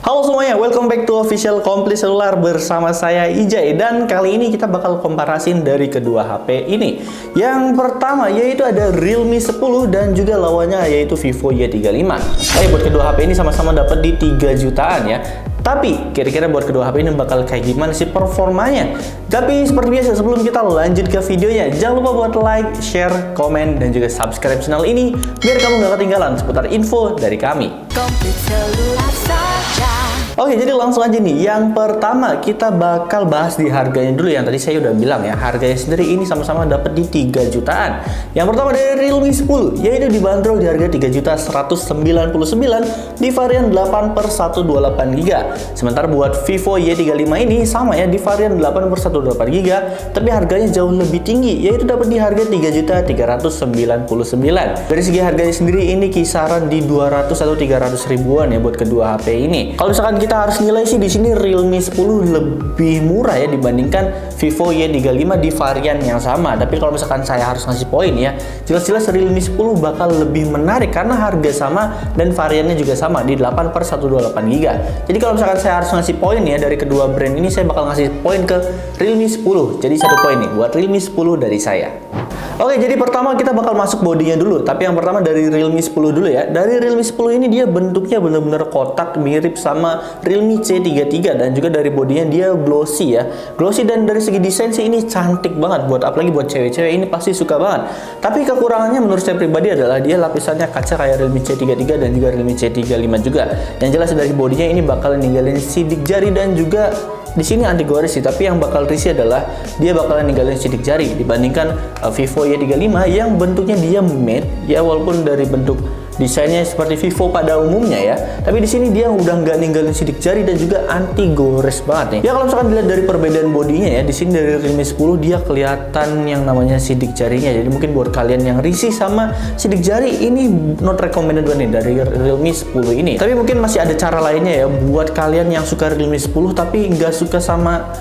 Halo semuanya, welcome back to Official Komplit Seluler bersama saya Ijay. Dan kali ini kita bakal komparasin dari kedua HP ini. Yang pertama yaitu ada Realme 10 dan juga lawannya yaitu Vivo Y35. Buat kedua HP ini sama-sama dapat di 3 jutaan ya. Tapi kira-kira buat kedua HP ini bakal kayak gimana sih performanya? Tapi seperti biasa sebelum kita lanjut ke videonya, jangan lupa buat like, share, komen, dan juga subscribe channel ini biar kamu gak ketinggalan seputar info dari kami. Komplit Seluler saja. Oke, jadi langsung aja nih. Yang pertama kita bakal bahas di harganya dulu. Yang tadi saya udah bilang ya, harganya sendiri ini sama-sama dapat di 3 jutaan. Yang pertama dari Realme 10, yaitu dibanderol di harga 3.199 di varian 8/128GB. Sementara buat Vivo Y35 ini sama ya, di varian 8/128GB, tapi harganya jauh lebih tinggi, yaitu dapat di harga 3.399. Dari segi harganya sendiri ini kisaran di 200 atau 300 ribuan ya buat kedua HP ini. Kalau misalkan kita harus nilai sih di sini Realme 10 lebih murah ya dibandingkan Vivo Y35 di varian yang sama. Tapi kalau misalkan saya harus ngasih poin ya, jelas-jelas Realme 10 bakal lebih menarik karena harga sama dan variannya juga sama di 8/128GB. Jadi kalau misalkan saya harus ngasih poin ya dari kedua brand ini, saya bakal ngasih poin ke Realme 10. Jadi 1 poin nih buat Realme 10 dari saya. Oke, jadi pertama kita bakal masuk bodinya dulu. Tapi yang pertama dari Realme 10 dulu ya. Dari Realme 10 ini dia bentuknya bener-bener kotak, mirip sama Realme C33, dan juga dari bodinya dia glossy ya. Glossy, dan dari segi desain sih ini cantik banget, apalagi buat cewek-cewek ini pasti suka banget. Tapi kekurangannya menurut saya pribadi adalah dia lapisannya kaca kayak Realme C33 dan juga Realme C35 juga. Yang jelas dari bodinya ini bakal ninggalin sidik jari, dan juga di sini anti gores sih, tapi yang bakal risih adalah dia bakalan ninggalin sidik jari dibandingkan Vivo Y35 yang bentuknya dia matte ya, walaupun dari bentuk desainnya seperti Vivo pada umumnya ya, tapi di sini dia udah nggak ninggalin sidik jari dan juga anti gores banget nih. Ya kalau misalkan dilihat dari perbedaan bodinya ya, di sini dari Realme 10 dia kelihatan yang namanya sidik jarinya. Jadi mungkin buat kalian yang risih sama sidik jari ini not recommended banget nih dari Realme 10 ini. Tapi mungkin masih ada cara lainnya ya buat kalian yang suka Realme 10 tapi nggak suka sama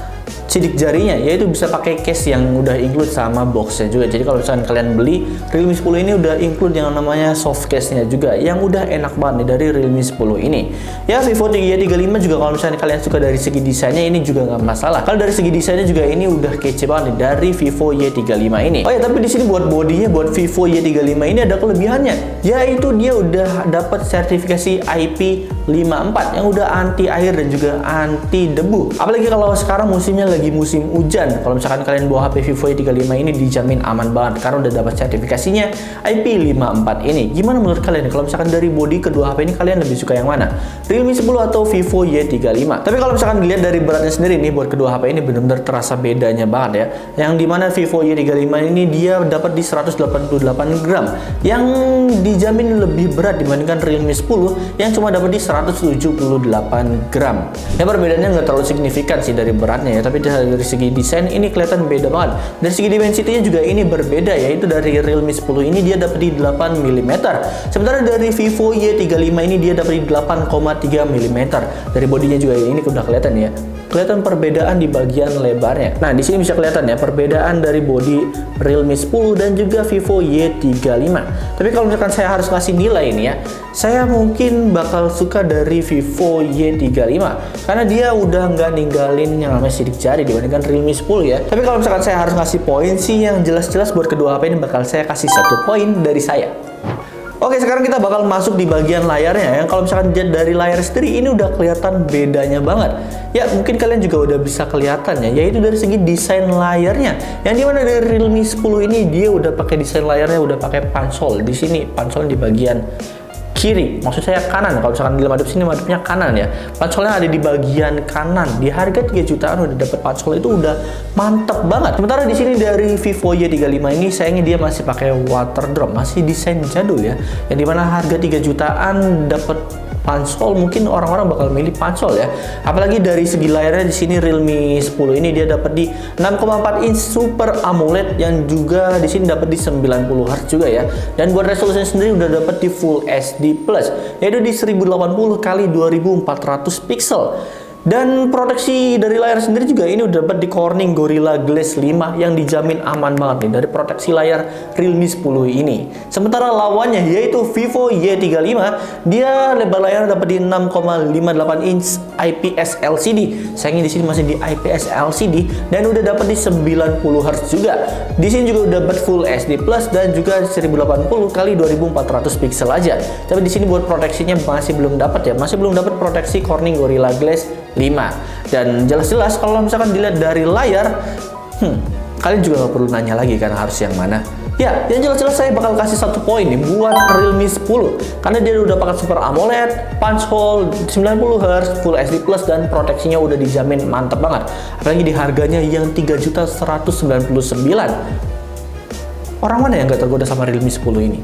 sidik jarinya, yaitu bisa pakai case yang udah include sama boxnya juga. Jadi kalau misalkan kalian beli Realme 10 ini udah include yang namanya soft case-nya juga, yang udah enak banget nih dari Realme 10 ini. Ya Vivo Y35 juga kalau misalkan kalian suka dari segi desainnya ini juga nggak masalah. Kalau dari segi desainnya juga ini udah kece banget nih dari Vivo Y35 ini. Oh ya, tapi di sini buat bodinya buat Vivo Y35 ini ada kelebihannya, yaitu dia udah dapat sertifikasi IP54 yang udah anti air dan juga anti debu. Apalagi kalau sekarang musimnya lagi musim hujan, kalau misalkan kalian bawa HP Vivo Y35 ini dijamin aman banget karena udah dapat sertifikasinya IP54 ini. Gimana menurut kalian kalau misalkan dari bodi kedua HP ini kalian lebih suka yang mana? Realme 10 atau Vivo Y35? Tapi kalau misalkan dilihat dari beratnya sendiri nih buat kedua HP ini benar-benar terasa bedanya banget ya. Yang dimana Vivo Y35 ini dia dapat di 188 gram yang dijamin lebih berat dibandingkan Realme 10 yang cuma dapat di 178 gram. Ya perbedaannya nggak terlalu signifikan sih dari beratnya ya, tapi dari segi desain ini kelihatan beda banget. Dari segi density-nya juga ini berbeda, yaitu dari Realme 10 ini dia dapat di 8 mm, sementara dari Vivo Y35 ini dia dapat di 8,3 mm. Dari bodinya juga ini udah kelihatan ya, kelihatan perbedaan di bagian lebarnya. Nah, di sini bisa kelihatan ya perbedaan dari bodi Realme 10 dan juga Vivo Y35. Tapi kalau misalkan saya harus ngasih nilai ini ya, saya mungkin bakal suka dari Vivo Y35 karena dia udah nggak ninggalin yang namanya sidik jari dibandingkan Realme 10 ya. Tapi kalau misalkan saya harus ngasih poin sih, yang jelas-jelas buat kedua HP ini bakal saya kasih 1 poin dari saya. Oke, sekarang kita bakal masuk di bagian layarnya. Yang kalau misalkan dari layar sendiri ini udah kelihatan bedanya banget. Ya, mungkin kalian juga udah bisa kelihatan ya, yaitu dari segi desain layarnya. Yang dimana dari Realme 10 ini dia udah pakai desain layarnya udah pakai pansol. Di sini pansol di bagian kiri, maksud saya kanan. Kalau misalkan di madep sini madepnya kanan ya, pansolnya ada di bagian kanan. Di harga 3 jutaan udah dapet pansol itu udah mantep banget. Sementara di sini dari Vivo Y35 ini sayangnya dia masih pakai water drop, masih desain jadul ya, yang dimana harga 3 jutaan dapet pansol, mungkin orang-orang bakal milih pansol ya. Apalagi dari segi layarnya di sini Realme 10 ini dia dapat di 6,4 inch Super AMOLED yang juga di sini dapat di 90 Hz juga ya. Dan buat resolusinya sendiri udah dapat di Full HD Plus, yaitu di 1080 x 2400 pixel. Dan proteksi dari layar sendiri juga ini udah dapat di Corning Gorilla Glass 5 yang dijamin aman banget nih dari proteksi layar Realme 10 ini. Sementara lawannya yaitu Vivo Y35, dia lebar layar dapat di 6,58 inch IPS LCD. Sayangnya di sini masih di IPS LCD dan udah dapat di 90 Hz juga. Di sini juga udah dapat Full HD Plus dan juga 1080 kali 2400 pixel aja. Tapi di sini buat proteksinya masih belum dapat ya, masih belum dapat proteksi Corning Gorilla Glass 5. Dan jelas-jelas kalau misalkan dilihat dari layar, kalian juga nggak perlu nanya lagi kan harus yang mana. Ya, yang jelas-jelas saya bakal kasih 1 poin nih buat Realme 10 karena dia udah pakai Super AMOLED, punch hole 90 Hz, Full HD Plus dan proteksinya udah dijamin mantep banget. Apalagi di harganya yang 3.199.000. Orang mana yang nggak tergoda sama Realme 10 ini?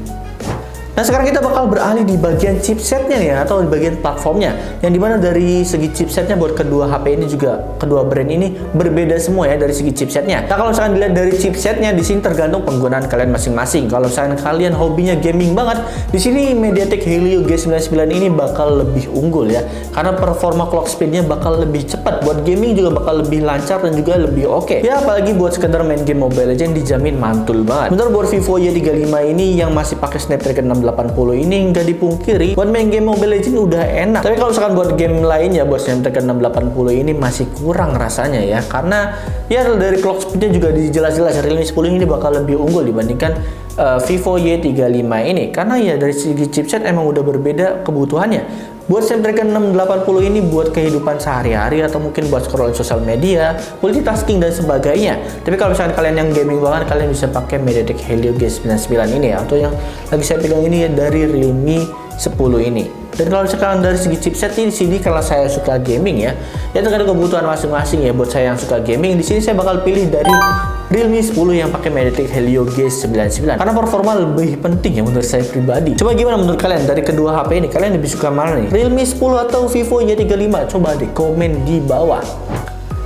Nah, sekarang kita bakal beralih di bagian chipsetnya nih atau di bagian platformnya, yang dimana dari segi chipsetnya buat kedua HP ini juga, kedua brand ini berbeda semua ya dari segi chipsetnya. Nah, kalau misalkan dilihat dari chipsetnya, di sini tergantung penggunaan kalian masing-masing. Kalau misalkan kalian hobinya gaming banget, di sini MediaTek Helio G99 ini bakal lebih unggul ya, karena performa clock speednya bakal lebih cepat. Buat gaming juga bakal lebih lancar dan juga lebih oke. Ya, apalagi buat sekedar main game Mobile Legends dijamin mantul banget. Sementara buat Vivo Y35 ini yang masih pakai Snapdragon 680 ini nggak dipungkiri buat main game Mobile Legends udah enak, tapi kalau misalkan buat game lainnya buat Snapdragon 680 ini masih kurang rasanya ya, karena ya dari clock speednya juga jelas-jelas Realme 10 ini bakal lebih unggul dibandingkan Vivo Y35 ini, karena ya dari segi chipset emang udah berbeda kebutuhannya. Buat Snapdragon 680 ini buat kehidupan sehari-hari atau mungkin buat scrolling sosial media, multitasking dan sebagainya. Tapi kalau misalnya kalian yang gaming banget, kalian bisa pakai MediaTek Helio G99 ini ya, atau yang lagi saya pegang ini ya dari Realme 10 ini. Dan kalau misalkan dari segi chipset ini di sini kalau saya suka gaming ya tergantung kebutuhan masing-masing ya. Buat saya yang suka gaming, di sini saya bakal pilih dari Realme 10 yang pakai MediaTek Helio G99 karena performa lebih penting ya menurut saya pribadi. Coba gimana menurut kalian dari kedua HP ini, kalian lebih suka mana nih? Realme 10 atau Vivo Y35? Coba deh komen di bawah.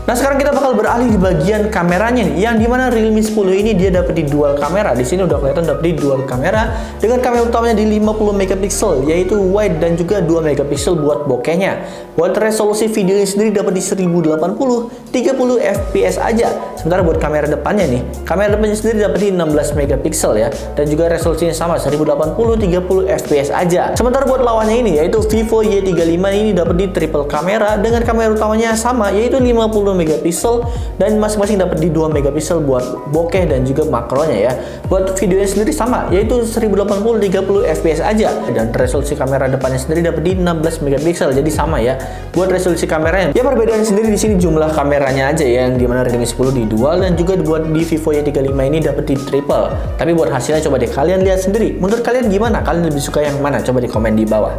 Nah, sekarang kita bakal beralih di bagian kameranya nih, yang dimana Realme 10 ini dia dapat di dual kamera. Di sini udah kelihatan dapat di dual kamera dengan kamera utamanya di 50 megapiksel, yaitu wide dan juga 2 megapiksel buat bokehnya. Buat resolusi videonya sendiri dapat di 1080 30 fps aja. Sementara buat kamera depannya nih, kamera depannya sendiri dapat di 16 megapiksel ya, dan juga resolusinya sama 1080 30 fps aja. Sementara buat lawannya ini yaitu Vivo Y35 ini dapat di triple kamera dengan kamera utamanya sama yaitu 50 megapiksel dan masing-masing dapat di 2 megapiksel buat bokeh dan juga makronya ya. Buat videonya sendiri sama yaitu 1080 30 fps aja, dan resolusi kamera depannya sendiri dapat di 16 megapiksel. Jadi sama ya buat resolusi kameranya. Ya perbedaan sendiri di sini jumlah kameranya aja ya, yang dimana Realme 10 di dual dan juga buat di Vivo Y35 ini dapat di triple. Tapi buat hasilnya coba deh kalian lihat sendiri. Menurut kalian gimana? Kalian lebih suka yang mana? Coba di komen di bawah.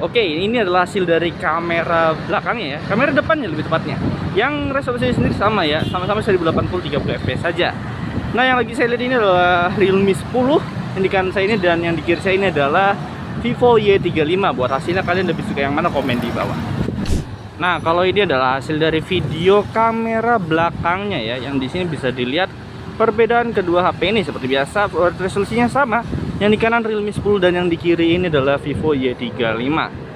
Oke, ini adalah hasil dari kamera belakangnya ya. Kamera depannya lebih tepatnya. Yang resolusinya sendiri sama ya, sama-sama 1080 30 fps saja. Nah, yang lagi saya lihat ini adalah Realme 10 yang di kanan saya ini, dan yang di kiri saya ini adalah Vivo Y35. Buat hasilnya kalian lebih suka yang mana? Komen di bawah. Nah, kalau ini adalah hasil dari video kamera belakangnya ya, yang di sini bisa dilihat perbedaan kedua HP ini. Seperti biasa resolusinya sama. Yang di kanan Realme 10 dan yang di kiri ini adalah Vivo Y35.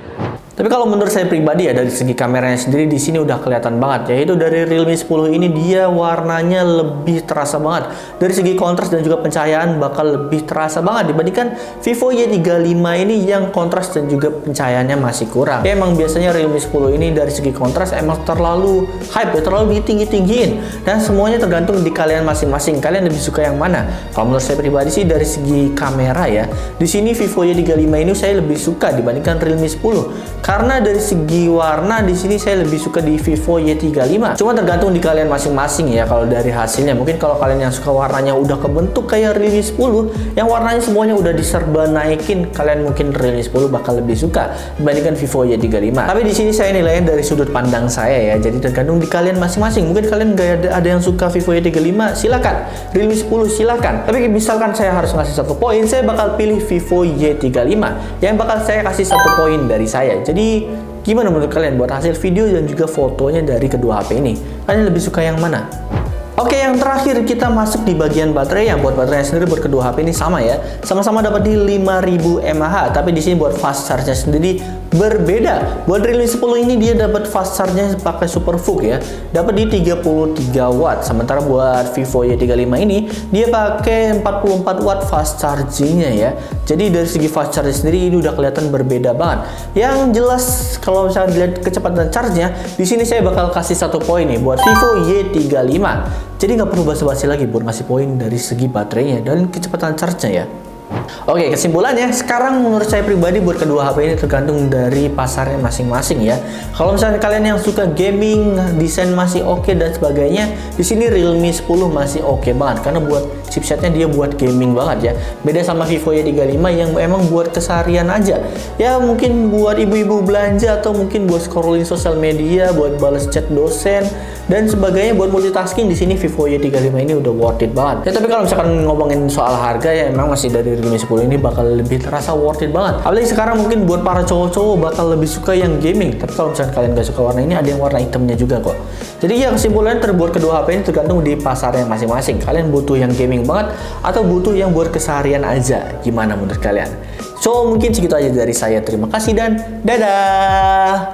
Tapi kalau menurut saya pribadi ya, dari segi kameranya sendiri di sini udah kelihatan banget, yaitu dari Realme 10 ini dia warnanya lebih terasa banget. Dari segi kontras dan juga pencahayaan bakal lebih terasa banget dibandingkan Vivo Y35 ini yang kontras dan juga pencahayaannya masih kurang. Ya emang biasanya Realme 10 ini dari segi kontras emang terlalu hype ya, terlalu ditinggi-tinggiin. Dan semuanya tergantung di kalian masing-masing. Kalian lebih suka yang mana? Kalau menurut saya pribadi sih dari segi kamera ya, di sini Vivo Y35 ini saya lebih suka dibandingkan Realme 10. Karena dari segi warna di sini saya lebih suka di Vivo Y35. Cuma tergantung di kalian masing-masing ya kalau dari hasilnya. Mungkin kalau kalian yang suka warnanya udah kebentuk kayak Realme 10 yang warnanya semuanya udah diserba naikin, kalian mungkin Realme 10 bakal lebih suka dibandingkan Vivo Y35. Tapi di sini saya nilainya dari sudut pandang saya ya. Jadi tergantung di kalian masing-masing. Mungkin kalian gak ada yang suka Vivo Y35, silakan. Realme 10 silakan. Tapi misalkan saya harus ngasih 1 poin, saya bakal pilih Vivo Y35 yang bakal saya kasih 1 poin dari saya. Jadi gimana menurut kalian buat hasil video dan juga fotonya dari kedua HP ini? Kalian lebih suka yang mana? Oke, yang terakhir kita masuk di bagian baterai. Yang buat baterainya sendiri buat kedua HP ini sama ya. Sama-sama dapat di 5000 mAh, tapi di sini buat fast charge-nya sendiri berbeda. Buat Realme 10 ini dia dapat fast charge-nya pakai SuperVOOC ya. Dapat di 33 watt. Sementara buat Vivo Y35 ini dia pakai 44 watt fast charging-nya ya. Jadi dari segi fast charge sendiri ini udah kelihatan berbeda banget. Yang jelas kalau misalnya dilihat kecepatan charge-nya, di sini saya bakal kasih 1 poin nih buat Vivo Y35. Jadi nggak perlu basa-basi lagi buat ngasih poin dari segi baterainya dan kecepatan charge-nya ya. Oke, kesimpulannya sekarang menurut saya pribadi buat kedua HP ini tergantung dari pasarnya masing-masing ya. Kalau misalnya kalian yang suka gaming, desain masih oke dan sebagainya, di sini Realme 10 masih oke banget karena buat chipsetnya dia buat gaming banget ya. Beda sama Vivo Y35 yang emang buat keseharian aja. Ya mungkin buat ibu-ibu belanja atau mungkin buat scrolling sosial media, buat balas chat dosen dan sebagainya, buat multitasking. Di sini Vivo Y35 ini udah worth it banget. Ya tapi kalau misalkan ngomongin soal harga ya emang masih dari Realme 10 ini bakal lebih terasa worth it banget. Apalagi sekarang mungkin buat para cowok-cowok bakal lebih suka yang gaming. Tapi kalau misalkan kalian gak suka warna ini, ada yang warna hitamnya juga kok. Jadi yang kesimpulannya terbuat kedua HP ini tergantung di pasarnya masing-masing. Kalian butuh yang gaming banget atau butuh yang buat keseharian aja? Gimana menurut kalian? So mungkin segitu aja dari saya. Terima kasih dan dadah.